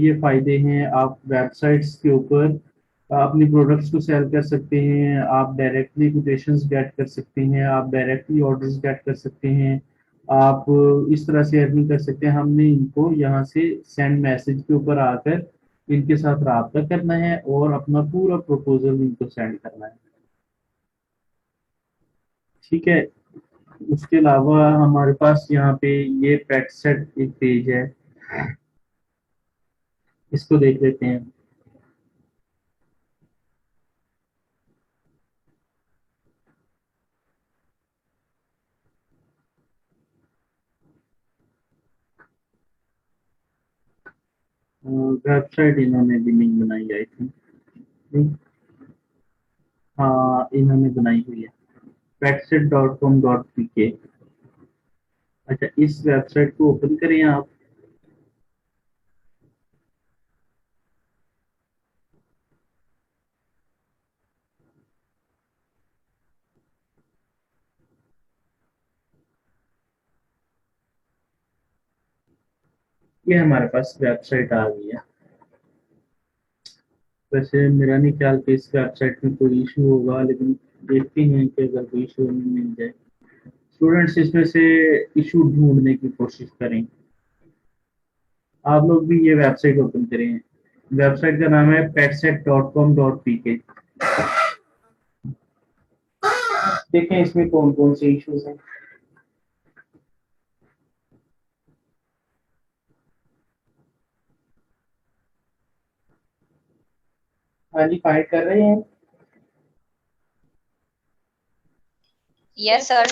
ये फायदे हैं। आप वेबसाइट्स के ऊपर अपनी प्रोडक्ट्स को सेल कर सकते हैं, आप डायरेक्टली कोटेशंस गेट कर सकते हैं, आप डायरेक्टली ऑर्डर्स गेट कर सकते हैं। आप इस तरह से अर्निंग कर सकते हैं। हमने इनको यहाँ से सेंड मैसेज के ऊपर आकर इनके साथ राब्ता करना है और अपना पूरा प्रपोजल इनको सेंड करना है। ठीक है। उसके अलावा हमारे पास यहाँ पे ये पेट सेट एक पेज है, इसको देख लेते हैं। वेबसाइट इन्होंने भी नहीं बनाई आई थी। नहीं, हाँ इन्होंने बनाई हुई है, petset.com.pk। अच्छा, इस वेबसाइट को ओपन करें आप। ये हमारे पास वेबसाइट आ गई है। वैसे मेरा नहीं ख्याल कि इस वेबसाइट में कोई इशू होगा, लेकिन देखते हैं कि अगर कोई इशू हमें मिल जाए। स्टूडेंट्स इसमें से इशू ढूंढने की कोशिश करें। आप लोग भी ये वेबसाइट ओपन करें। वेबसाइट का नाम है petset.com.pk। देखें इसमें कौन कौन से इश्यूज हैं। हाँ जी, फाइंड कर रहे हैं। Yes sir.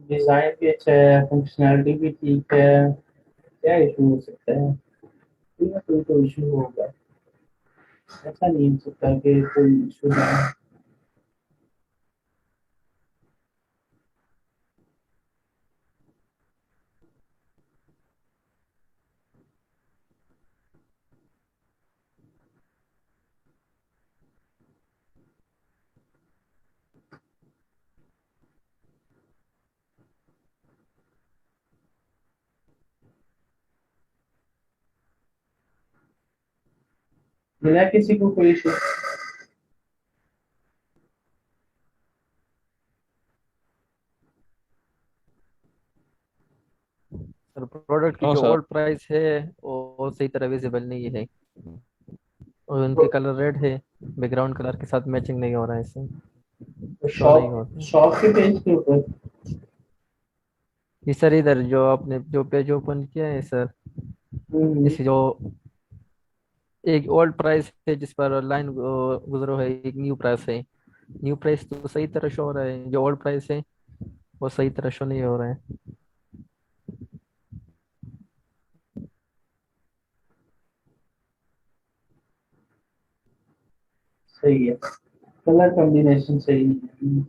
डिजाइन भी अच्छा है, फंक्शनैलिटी भी ठीक है। क्या इशू हो सकता है? कोई ना कोई तो इशू होगा, ऐसा नहीं हो सकता कि कोई इशू ना हो। मिला किसी को कोई इशू? सर प्रोडक्ट की हाँ जो सर। ओल्ड प्राइस है वो सही तरह विजिबल नहीं है, और उनके कलर रेड है, बैकग्राउंड कलर के साथ मैचिंग नहीं हो रहा है, इससे शो नहीं शॉप होता। शॉप के पेज के ऊपर। ये सर इधर जो आपने जो पेज ओपन किया है सर, हम्म, इस जो एक ओल्ड प्राइस है जिस पर लाइन गुजरो है, एक न्यू प्राइस है। न्यू प्राइस तो सही तरह शो हो रहा है, जो ओल्ड प्राइस है वो सही तरह शो नहीं हो रहा है। सही है, कलर कॉम्बिनेशन सही नहीं है।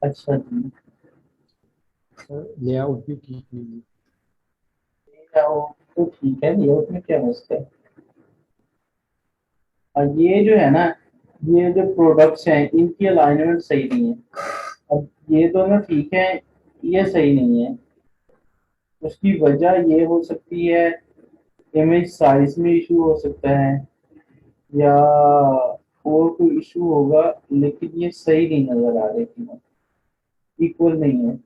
अच्छा जी, लेआउट भी ठीक नहीं है। लेआउट तो ठीक है, लेआउट में क्या मसला है? और ये जो है ना, ये जो प्रोडक्ट्स हैं इनकी अलाइनमेंट सही नहीं है। अब ये दोनों ठीक है, ये सही नहीं है। उसकी वजह ये हो सकती है, इमेज साइज में इशू हो सकता है, या और कोई इशू होगा, लेकिन ये सही नहीं नजर आ रही थी, इक्वल नहीं है।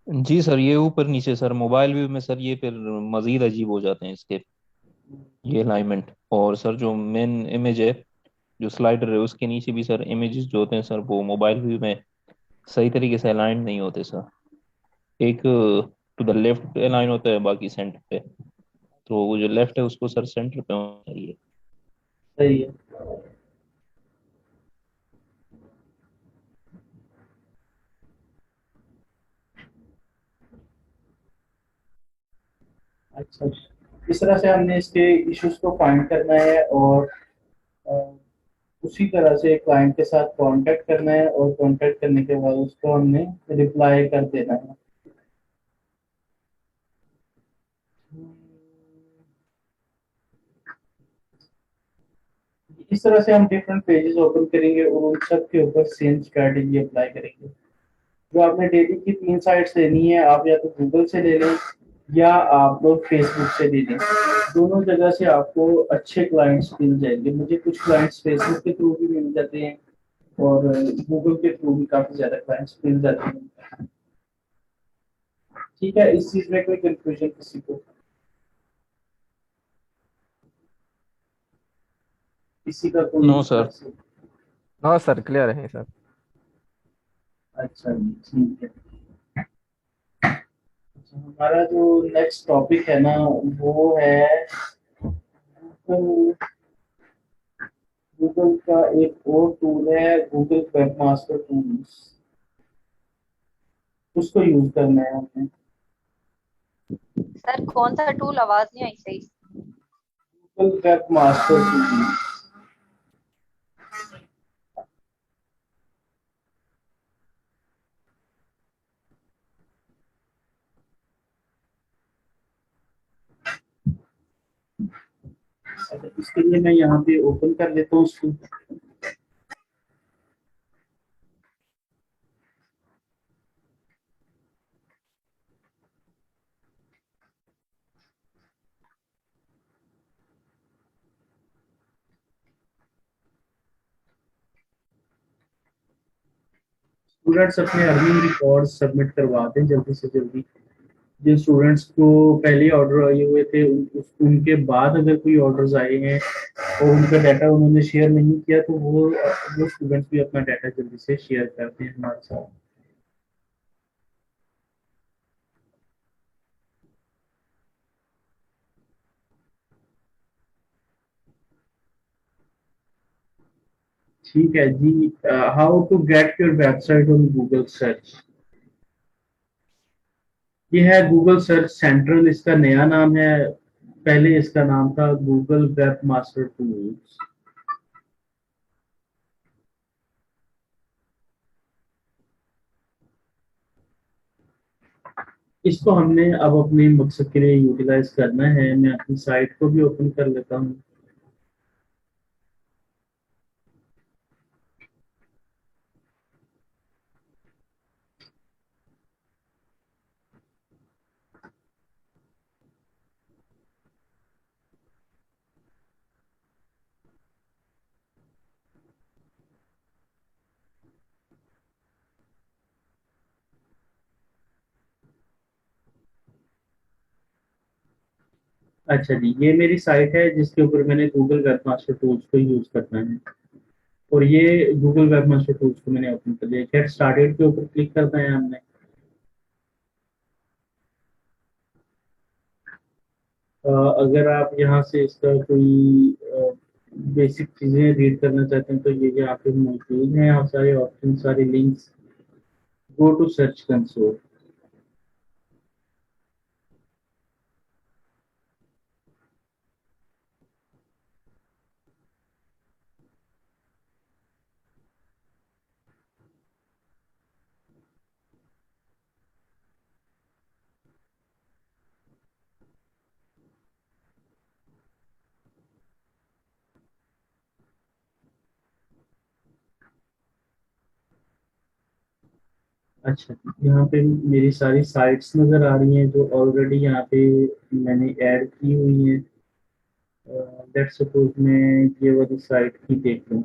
जी सर, ये ऊपर नीचे सर मोबाइल व्यू में सर ये फिर मजीद अजीब हो जाते हैं इसके, ये अलाइनमेंट। और सर जो मेन इमेज है, जो स्लाइडर है उसके नीचे भी सर इमेजेस जो होते हैं सर वो मोबाइल व्यू में सही तरीके से अलाइन नहीं होते सर। एक टू द लेफ्ट अलाइन होता है, बाकी सेंटर पे। तो वो जो लेफ्ट है उसको सर सेंटर पे होना चाहिए। सही है। अच्छा, इस तरह से हमने इसके इश्यूज को फाइंड करना है और अ, उसी तरह से क्लाइंट के साथ कांटेक्ट करना है और कांटेक्ट करने के बाद उसको हमने रिप्लाई कर देना है। इस तरह से हम डिफरेंट पेजेस ओपन करेंगे और उन सब के ऊपर सेम स्ट्रेटेजी अप्लाई करेंगे। जो आपने डेली की 3 साइट्स लेनी है, आप या तो गूगल से ले लें या आप लोग फेसबुक से ले लें। दोनों जगह से आपको अच्छे क्लाइंट्स मिल जाएंगे। मुझे कुछ क्लाइंट्स फेसबुक के थ्रू भी मिल जाते हैं और गूगल के थ्रू भी काफ़ी ज़्यादा क्लाइंट्स मिल जाते हैं। ठीक है, इस चीज़ में कोई कंफ्यूजन किसी को? किसी का कोई no sir. No sir, clear है सर। अच्छा जी, ठीक है। अच्छा, हमारा जो नेक्स्ट टॉपिक है ना, वो है गूगल। गूगल का एक और टूल है, गूगल वेब मास्टर टूल्स। उसको यूज करना है हमें। सर कौन सा टूल? आवाज नहीं आई सही। Google web master tools. अच्छा, इसके लिए मैं यहाँ पे ओपन कर लेता हूँ उसको। स्टूडेंट्स अपने अर्निंग रिकॉर्ड सबमिट करवा दें जल्दी से जल्दी। जिन स्टूडेंट्स को पहले ऑर्डर आए हुए थे उनके बाद अगर कोई ऑर्डर्स आए हैं और उनका डाटा उन्होंने शेयर नहीं किया तो वो स्टूडेंट्स भी अपना डाटा जल्दी से शेयर करते हैं हमारे साथ। ठीक है जी। How to get your website on Google search. ये है गूगल सर्च सेंट्रल, इसका नया नाम है। पहले इसका नाम था गूगल वेब मास्टर टूल्स। इसको हमने अब अपने मकसद के लिए यूटिलाइज करना है। मैं अपनी साइट को भी ओपन कर लेता हूँ। अच्छा जी, ये मेरी साइट है जिसके ऊपर मैंने गूगल वेब मास्टर टूल्स को यूज करना है और ये गूगल वेब मास्टर टूल्स को मैंने ओपन कर लिया। गेट स्टार्टेड के ऊपर क्लिक करना है हमने। अगर आप यहाँ से इसका कोई बेसिक चीजें रीड करना चाहते हैं तो ये यहाँ पे मौजूद हैं। आप सारे ऑप्शन, सारे links. Go to search console. अच्छा, यहाँ पे मेरी सारी साइट्स नज़र आ रही हैं जो ऑलरेडी यहाँ पे मैंने ऐड की हुई हैं। लेट्स सपोज मैं ये वाली साइट की देख लूँ।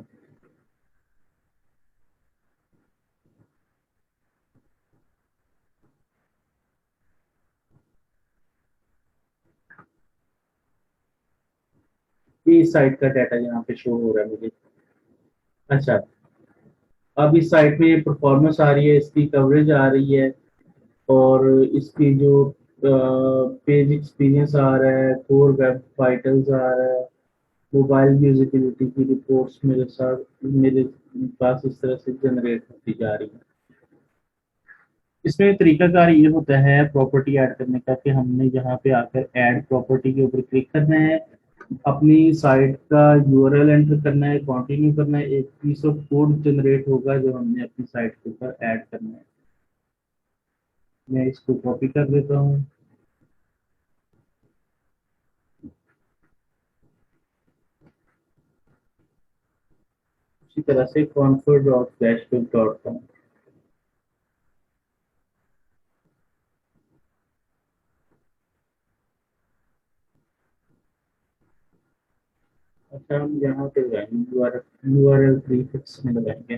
ये इस साइट का डाटा यहाँ पे शो हो रहा है मुझे। अच्छा, अब इस साइट में परफॉर्मेंस आ रही है, इसकी कवरेज आ रही है और इसकी जो पेज एक्सपीरियंस आ रहा है, कोर वेब वाइटल्स आ रहा है, मोबाइल यूजिबिलिटी की रिपोर्ट्स मेरे पास इस तरह से जनरेट होती जा रही है। इसमें तरीकाकार ये होता है प्रॉपर्टी ऐड करने का कि हमने यहाँ पे आकर ऐड प्रॉपर्टी के ऊपर क्लिक करना है, अपनी साइट का यूआरएल एंटर करना है, कंटिन्यू करना है, एक पीस ऑफ कोड जनरेट होगा जो हमने अपनी साइट के ऊपर ऐड करना है। मैं इसको कॉपी कर देता हूँ। इसी तरह से confer.flashbook.com। अच्छा, हम यहाँ पे लगाएंगे यूआरएल प्रीफिक्स में लगाएंगे,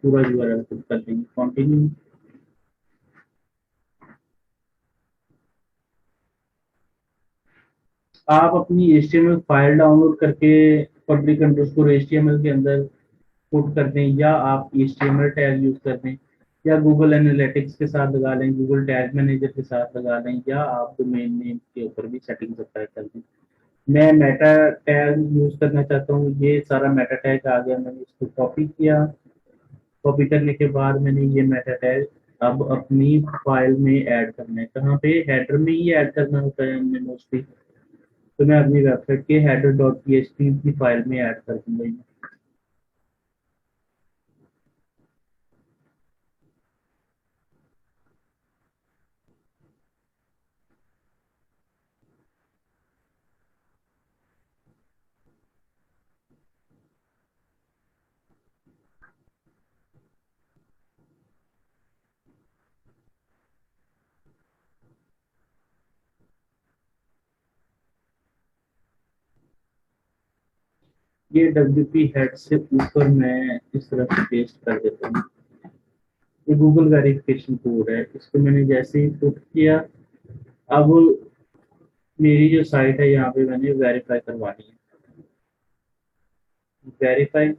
पूरा यूआरएल कर देंगे, कंटिन्यू। आप अपनी HTML फाइल डाउनलोड करके पब्लिक अंडरस्कोर HTML के अंदर पुट कर दें, या आप HTML टैग यूज कर दें, या गूगल एनालिटिक्स के साथ लगा लें, गूगल टैग मैनेजर के साथ लगा लें, या आप डोमेन नेम के ऊपर भी सेटिंग्स अप्लाई कर दें। मैं मेटा टैग यूज करना चाहता हूँ। ये सारा मेटा टैग आ गया, मैंने इसको कॉपी किया। कॉपी करने के बाद मैंने ये मेटा टैग अब अपनी फाइल में ऐड करना है। कहाँ पे? हेडर में ही ऐड करना होता है हमने मोस्टली। तो मैं अपनी वेबसाइट के header.php की फाइल में ऐड कर दूंगा। ये WP हेड से ऊपर मैं इस तरह से पेस्ट कर देता हूँ। ये गूगल वेरिफिकेशन कोड है, इसको मैंने जैसे ही पुट किया, अब मेरी जो साइट है यहाँ पे मैंने वेरीफाई करवानी है। वेरीफाई,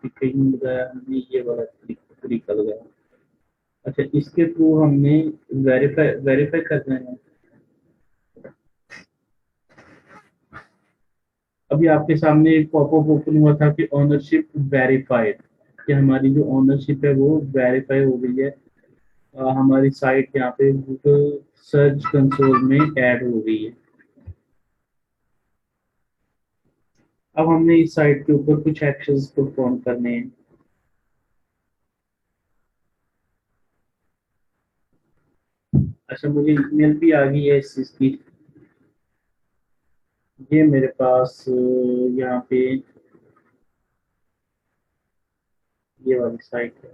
कहीं लगाया हमने, ये वाला तरीका लगाया। अच्छा, इसके थ्रू हमने वेरीफाई वेरीफाई करना है। अभी आपके सामने एक पॉपअप ओपन हुआ था कि ओनरशिप वेरीफाइड, कि हमारी जो ओनरशिप है वो वेरीफाई हो गई है। हमारी साइट यहाँ पे गूगल सर्च कंसोल में ऐड हो गई है। अब हमने इस साइट के ऊपर कुछ एक्शंस परफॉर्म करने हैं। अच्छा, मुझे ईमेल भी आ गई है इस चीज की। ये मेरे पास यहाँ पे ये वाली साइट है।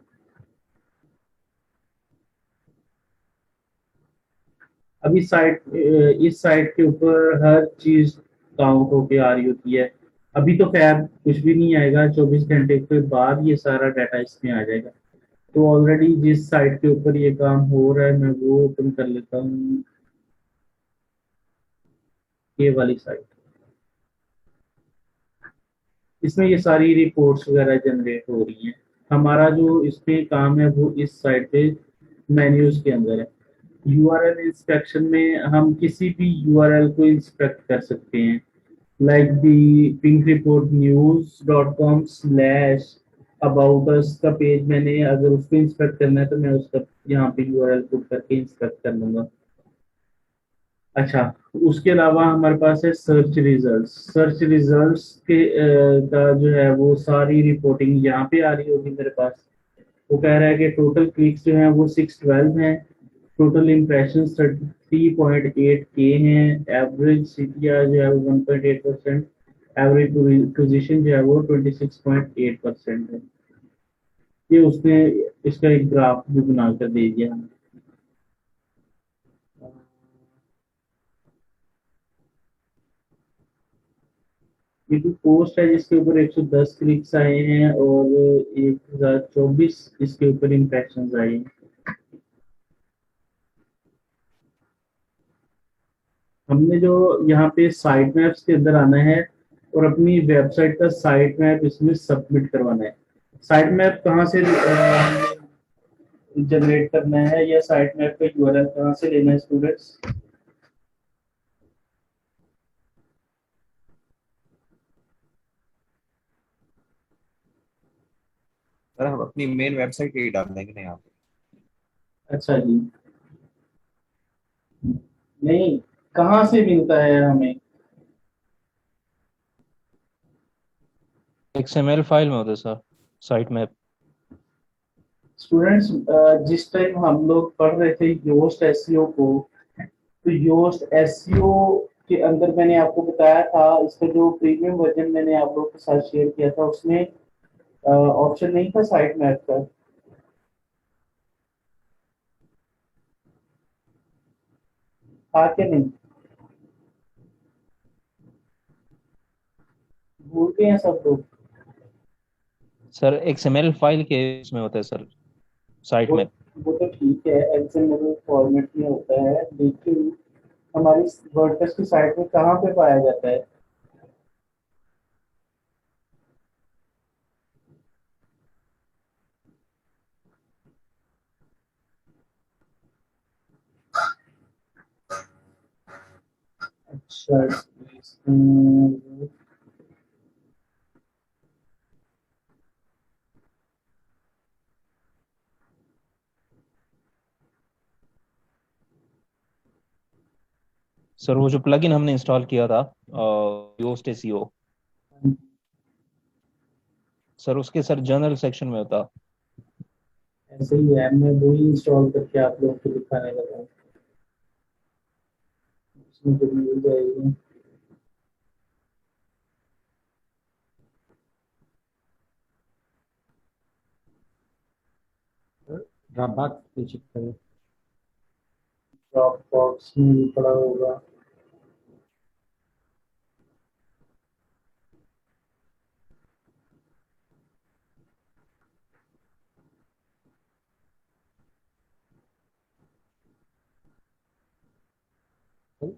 अब इस साइट के ऊपर हर चीज काउंट होके आ रही होती है। अभी तो खैर कुछ भी नहीं आएगा, 24 घंटे के बाद ये सारा डाटा इसमें आ जाएगा। तो ऑलरेडी जिस साइट के ऊपर ये काम हो रहा है मैं वो ओपन कर लेता हूँ, ये वाली साइट। इसमें ये सारी रिपोर्ट्स वगैरह जनरेट हो रही हैं। हमारा जो इसमें काम है वो इस साइट पे मेन्यूज के अंदर है। यूआरएल इंस्पेक्शन में हम किसी भी यूआरएल को इंस्पेक्ट कर सकते हैं, लाइक दी pinkreportnews.com/about us का पेज, मैंने अगर उसको इंस्पेक्ट करना है तो मैं उसका यहाँ पे यूआरएल पुट करके इंस्पेक्ट कर लूंगा। अच्छा, उसके अलावा हमारे पास है सर्च रिजल्ट्स के का जो है वो सारी रिपोर्टिंग यहाँ पे आ रही होगी मेरे पास। वो कह रहा है कि टोटल क्लिक्स जो हैं वो 612 हैं, टोटल इम्प्रेशन 30.8 के हैं, एवरेज सीटीआर जो है वो 1.8%, एवरेज पोजीशन जो है वो 26.8% है। ये उसने इसका एक ग्राफ भी बनाकर दे दिया हमें। ये जो पोस्ट है जिसके ऊपर 110 क्लिक्स आए हैं और 1024 इसके ऊपर इम्प्रेशन आए हैं। हमने जो यहाँ पे साइट मैप्स के अंदर आना है और अपनी वेबसाइट का साइट मैप इसमें सबमिट करवाना है। साइट मैप कहाँ से जनरेट करना है, या साइट मैप का यूआरएल कहाँ से लेना है स्टूडेंट्स? सर हम अपनी मेन वेबसाइट पे ही डाल देंगे ना यहाँ पे। अच्छा जी, नहीं, कहाँ से मिलता है हमें? XML फाइल में होता है सर, साइट मैप। स्टूडेंट्स, जिस टाइम हम लोग पढ़ रहे थे योस्ट एसईओ को, तो योस्ट एसईओ के अंदर मैंने आपको बताया था, इसका जो प्रीमियम वर्जन मैंने आप लोगों के साथ शेयर किया था, उसमें ऑप्शन नहीं था साइट मैप का। था क्या नहीं? भूल गए हैं सब लोग? सर XML फाइल के उसमें होता है सर, साइट वो मैप। वो तो ठीक है, एक्सएमएल फॉर्मेट में होता है, लेकिन हमारी वर्डप्रेस की साइट में कहाँ पे पाया जाता है? अच्छा, सर वो जो प्लगइन हमने इंस्टॉल किया था योस्ट SEO, सर उसके सर जनरल सेक्शन में होता। ऐसे ही है, मैं वही इंस्टॉल करके आप लोगों को दिखाने लगा हूँ, उसमें जो मिल जाएगी। ड्रॉपबॉक्स पे चेक करें। ड्रॉप बॉक्स में भी पड़ा होगा।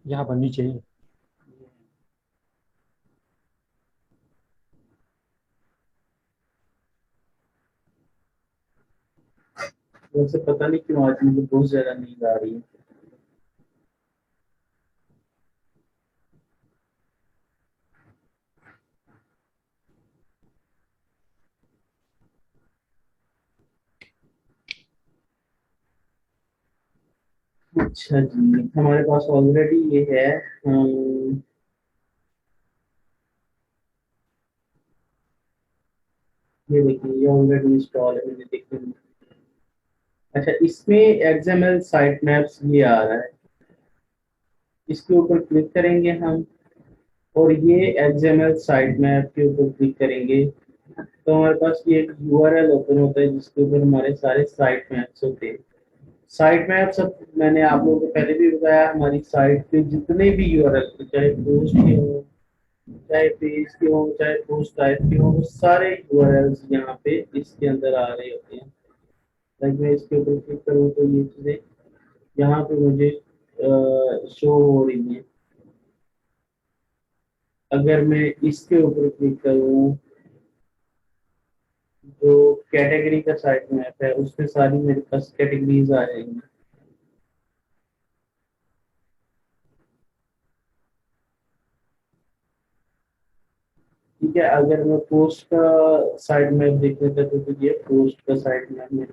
यहाँ पर नीचे ही। वैसे पता नहीं क्यों आज मुझे बहुत ज्यादा नींद आ रही है। अच्छा जी, हमारे पास ऑलरेडी ये है। ये देखिए, ये ऑलरेडी इंस्टॉल है, मैंने देखिए। अच्छा, इसमें एक्सएमएल साइट मैप्स ये आ रहा है, इसके ऊपर क्लिक करेंगे हम, और ये एक्सएमएल साइट मैप के ऊपर क्लिक करेंगे, तो हमारे पास ये एक यूआरएल ओपन होता है जिसके ऊपर हमारे सारे साइट मैप्स होते हैं। साइट मैप सब मैंने आप लोगों को पहले भी बताया, हमारी साइट पे जितने भी यूआरएल, चाहे पोस्ट के हो, चाहे पेज के हो, चाहे पोस्ट टाइप के हो, वो सारे यूआरएल्स यहाँ पे इसके अंदर आ रहे होते हैं। लाइक मैं इसके ऊपर क्लिक करूँ तो ये चीज़ें यहाँ पे मुझे शो हो रही हैं। अगर मैं इसके ऊपर क्लिक करूँ, जो कैटेगरी का साइट मैप है, उसमें सारी मेरे पास कैटेगरीज आ जाएंगी। ठीक है, अगर मैं पोस्ट का साइट मैप देखना चाहता हूँ तो ये पोस्ट का साइट मैप मेरे